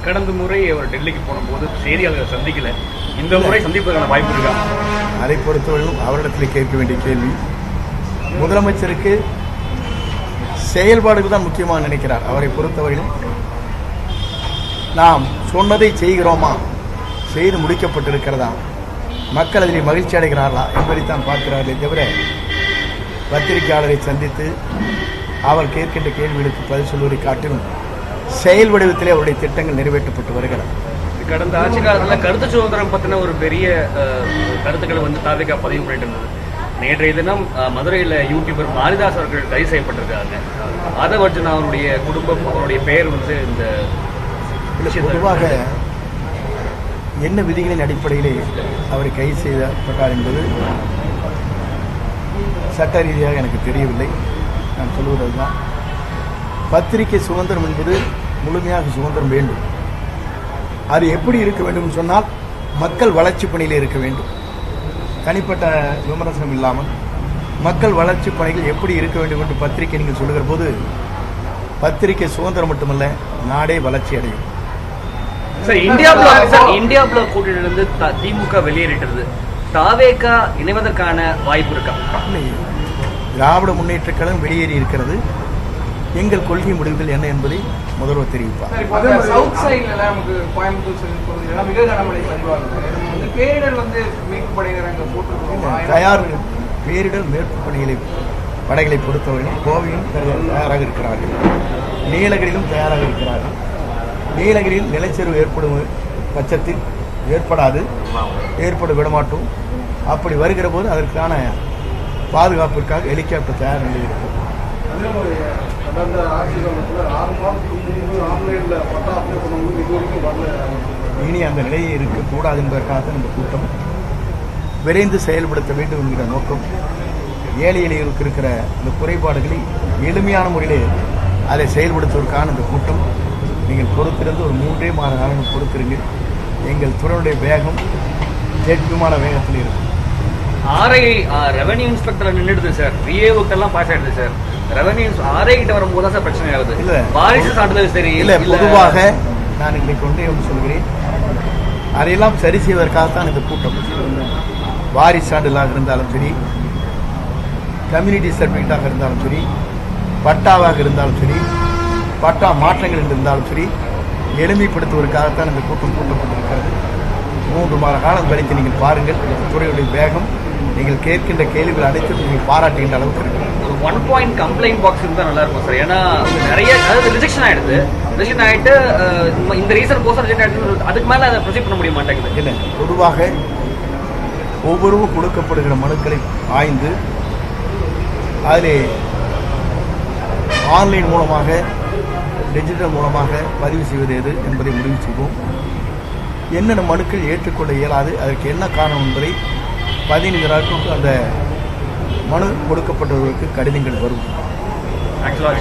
கடந்த முறை அவர் டெல்லிக்கு போனபோது செய்தியாளர்கள் சந்திக்கல. இந்த முறை சந்திப்பதற்கான வாய்ப்பு இருக்கா? அதை பொறுத்தவரையும் அவரிடத்தில் கேட்க வேண்டிய கேள்வி. முதலமைச்சருக்கு செயல்பாடுகள் தான் முக்கியமாக நினைக்கிறார். அவரை பொறுத்தவரையிலும் நாம் சொன்னதை செய்கிறோமா, செய்து முடிக்கப்பட்டிருக்கிறதா, மக்கள் அதில் மகிழ்ச்சி அடைகிறார்களா என்பதைத்தான் பார்க்கிறார்களே தவிர பத்திரிகையாளரை சந்தித்து அவர் கேட்கின்ற கேள்விகளுக்கு பதில் சொல்வதை காட்டிலும் செயல் வடிவத்திலே அவருடைய திட்டங்கள் நிறைவேற்றப்பட்டு வருகிறது. கடந்த ஆட்சி காலத்தில் கருத்து சுதந்திரம் பற்றின ஒரு பெரிய கருத்துக்களை தாவேகா பதிவு பண்ணிட்டு இருந்தது. நேற்றைய தினம் மதுரையில் யூடியூபர் மாரிதாஸ் அவர்கள் கைது செய்யப்பட்டிருக்காங்க. ஆதவர்ஜுனா அவருடைய குடும்பம், அவருடைய பெயர் இந்த பொதுவாக என்ன விதிகளின் அடிப்படையிலே அவரை கைது செய்யப்பட்டார் என்பது சட்ட ரீதியாக எனக்கு தெரியவில்லை. நான் சொல்வதுதான், பத்திரிகை சுதந்திரம் என்பது முழுமையாக சுதந்திரம் வேண்டும். அது எப்படி இருக்க வேண்டும் சொன்னால் மக்கள் வளர்ச்சி பணியில் இருக்க வேண்டும். தனிப்பட்ட விமர்சனம் இல்லாமல் மக்கள் வளர்ச்சி பணிகள் எப்படி இருக்க வேண்டும் என்று பத்திரிகை நீங்கள் சொல்லுகிற போது பத்திரிகை சுதந்திரம் மட்டுமல்ல, நாடே வளர்ச்சி அடையும். சார், இந்தியா பிளாக் கூட்டணியிலிருந்து திமுக வெளியேறிட்டது. தாவேகா இணைவதற்கான வாய்ப்பு இருக்கா? திராவிட முன்னேற்ற கழகம் வெளியேறி இருக்கிறது. எங்கள் கொள்கை முடிவுகள் என்ன என்பதை முதல்வர் தெரிவிப்பார். தயார் பேரிடர் மீட்பு படைகளை பொறுத்தவரையிலும் கோவையும் தயாராக இருக்கிறார்கள். நீலகிரியிலும் தயாராக இருக்கிறார்கள். நீலகிரியில் நிலச்சரிவு ஏற்படும் பட்சத்தில் ஏற்பட விடமாட்டோம். அப்படி வருகிற போது அதற்கான பாதுகாப்பிற்காக ஹெலிகாப்டர் தயார் நிலையில் இருக்கிறது. இனி அந்த நிலையை இருக்கக்கூடாது என்பதற்காக இந்த கூட்டம் விரைந்து செயல்படுத்த வேண்டும் என்கிற நோக்கம். ஏழை எளியர்களுக்கு இருக்கிற இந்த குறைபாடுகளை எளிமையான முறையில் அதை செயல்படுத்துவதற்கான இந்த கூட்டம். நீங்கள் பொறுத்திருந்து ஒரு 3 மாத காலங்கள் பொறுத்திருங்க. எங்கள் துறையுடைய வேகம் ஜெட் விமான வேகத்தில் இருக்கும். ரெவன்யூ இன்ஸ்பெக்டர் நின்றுடுது சார். விஏஓக்கெல்லாம் பாஸ் ஆயிடுது சார். ரெவன்யூ ஆர்ஐ கிட்ட வரும்போது தான் சார் பிரச்சனை ஆகுது. இல்லை, வாரிசு சான்றிதழ் சரி இல்லை. பொதுவாக நான் இன்றைக்கு ஒன்றே ஒன்று சொல்கிறேன், அதையெல்லாம் சரி செய்வதற்காகத்தான் இந்த கூட்டம். வாரிசு சான்றிதழாக இருந்தாலும் சரி, கம்யூனிட்டி சர்டிஃபிகேட்டாக இருந்தாலும் சரி, பட்டாவாக இருந்தாலும் சரி, பட்டா மாற்றங்கள் இருந்தாலும் சரி, எளிமைப்படுத்துவதற்காகத்தான் இந்த கூட்டம் கூட்டப்பட்டிருக்கிறது. 3 மாத காலம் கழித்து நீங்கள் பாருங்கள், துறையுடைய வேகம், நீங்கள் கேட்கின்ற கேள்விகள் அனைத்தும் நீங்கள் பாராட்டுகின்ற அளவுக்கு இருக்கு. ஒரு 1 பாயிண்ட் கம்ப்ளைண்ட் பாக்ஸ் இருந்தால் நல்லா இருக்கும் சார். ஏன்னா நிறைய ரிஜெக்ஷன் ஆயிடுது. ரிஜெக்ஷன் ஆகிட்டு இந்த ரீசன் கோசம் ரிஜெக்ட் ஆகிடுது. அதுக்கு மேலே அதை ப்ரொசீட் பண்ண முடிய மாட்டேங்குது. இல்லை, பொதுவாக ஒவ்வொருவரும் கொடுக்கப்படுகிற மனுக்களை ஆய்ந்து அதிலே ஆன்லைன் மூலமாக, டிஜிட்டல் மூலமாக பதிவு செய்வது எது என்பதை முடிவு செய்வோம். என்னென்ன மனுக்கள் ஏற்றுக்கொள்ள இயலாது, அதற்கு என்ன காரணம் என்பதை 15 நாட்களுக்கு அந்த மனு கொடுக்கப்பட்டவர்களுக்கு கடிதங்கள் வரும். ஆக்சுவலாக